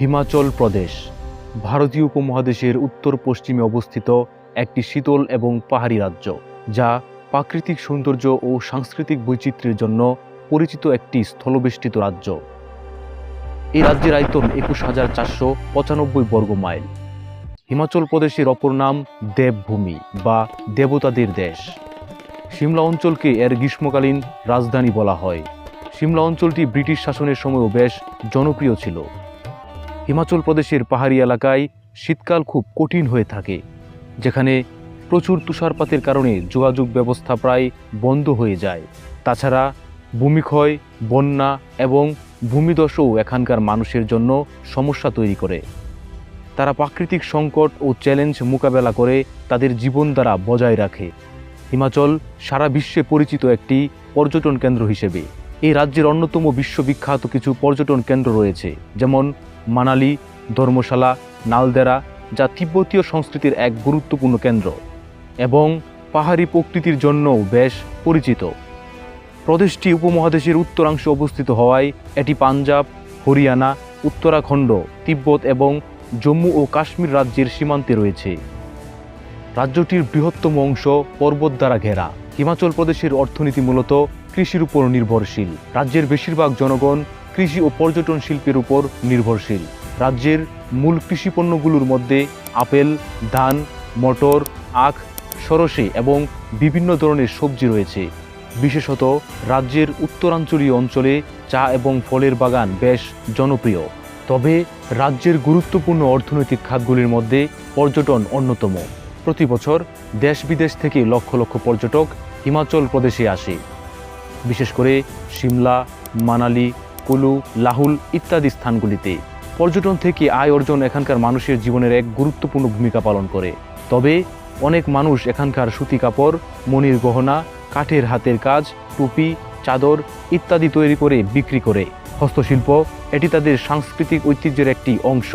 হিমাচল প্রদেশ ভারতীয় উপমহাদেশের উত্তর পশ্চিমে অবস্থিত একটি শীতল এবং পাহাড়ি রাজ্য, যা প্রাকৃতিক সৌন্দর্য ও সাংস্কৃতিক বৈচিত্র্যের জন্য পরিচিত একটি স্থলবেষ্টিত রাজ্য। এই রাজ্যের আয়তন ২১,৪৯৫ বর্গ মাইল। হিমাচল প্রদেশের অপর নাম দেবভূমি বা দেবতাদের দেশ। সিমলা অঞ্চলকে এর গ্রীষ্মকালীন রাজধানী বলা হয়। সিমলা অঞ্চলটি ব্রিটিশ শাসনের সময়ও বেশ জনপ্রিয় ছিল। হিমাচল প্রদেশের পাহাড়ি এলাকায় শীতকাল খুব কঠিন হয়ে থাকে, যেখানে প্রচুর তুষারপাতের কারণে যোগাযোগ ব্যবস্থা প্রায় বন্ধ হয়ে যায়। তাছাড়া ভূমিক্ষয়, বন্যা এবং ভূমিধসও এখানকার মানুষের জন্য সমস্যা তৈরি করে। তারা প্রাকৃতিক সংকট ও চ্যালেঞ্জ মোকাবেলা করে তাদের জীবনধারা বজায় রাখে। হিমাচল সারা বিশ্বে পরিচিত একটি পর্যটন কেন্দ্র হিসেবে। এই রাজ্যের অন্যতম বিশ্ববিখ্যাত কিছু পর্যটন কেন্দ্র রয়েছে, যেমন মানালি, ধর্মশালা, নালদেরা, যা তিব্বতীয় সংস্কৃতির এক গুরুত্বপূর্ণ কেন্দ্র এবং পাহাড়ি প্রকৃতির জন্যও বেশ পরিচিত। প্রদেশটি উপমহাদেশের উত্তরাংশে অবস্থিত হওয়ায় এটি পাঞ্জাব, হরিয়ানা, উত্তরাখণ্ড, তিব্বত এবং জম্মু ও কাশ্মীর রাজ্যের সীমান্তে রয়েছে। রাজ্যটির বৃহত্তম অংশ পর্বত দ্বারা ঘেরা। হিমাচল প্রদেশের অর্থনীতি মূলত কৃষির উপর নির্ভরশীল। রাজ্যের বেশিরভাগ জনগণ কৃষি ও পর্যটন শিল্পের উপর নির্ভরশীল। রাজ্যের মূল কৃষি পণ্যগুলোর মধ্যে আপেল, ধান, মটর, আখ, সরষে এবং বিভিন্ন ধরনের সবজি রয়েছে। বিশেষত রাজ্যের উত্তরাঞ্চলীয় অঞ্চলে চা এবং ফলের বাগান বেশ জনপ্রিয়। তবে রাজ্যের গুরুত্বপূর্ণ অর্থনৈতিক খাতগুলির মধ্যে পর্যটন অন্যতম। প্রতি বছর দেশ বিদেশ থেকে লক্ষ লক্ষ পর্যটক হিমাচল প্রদেশে আসে, বিশেষ করে সিমলা, মানালি, কুলু, লাহুল ইত্যাদি স্থানগুলিতে। পর্যটন থেকে আয় অর্জন এখানকার মানুষের জীবনের এক গুরুত্বপূর্ণ ভূমিকা পালন করে। তবে অনেক মানুষ এখানকার সুতি কাপড়, মণির গহনা, কাঠের হাতের কাজ, টুপি, চাদর ইত্যাদি তৈরি করে বিক্রি করে। হস্তশিল্প এটি তাদের সাংস্কৃতিক ঐতিহ্যের একটি অংশ।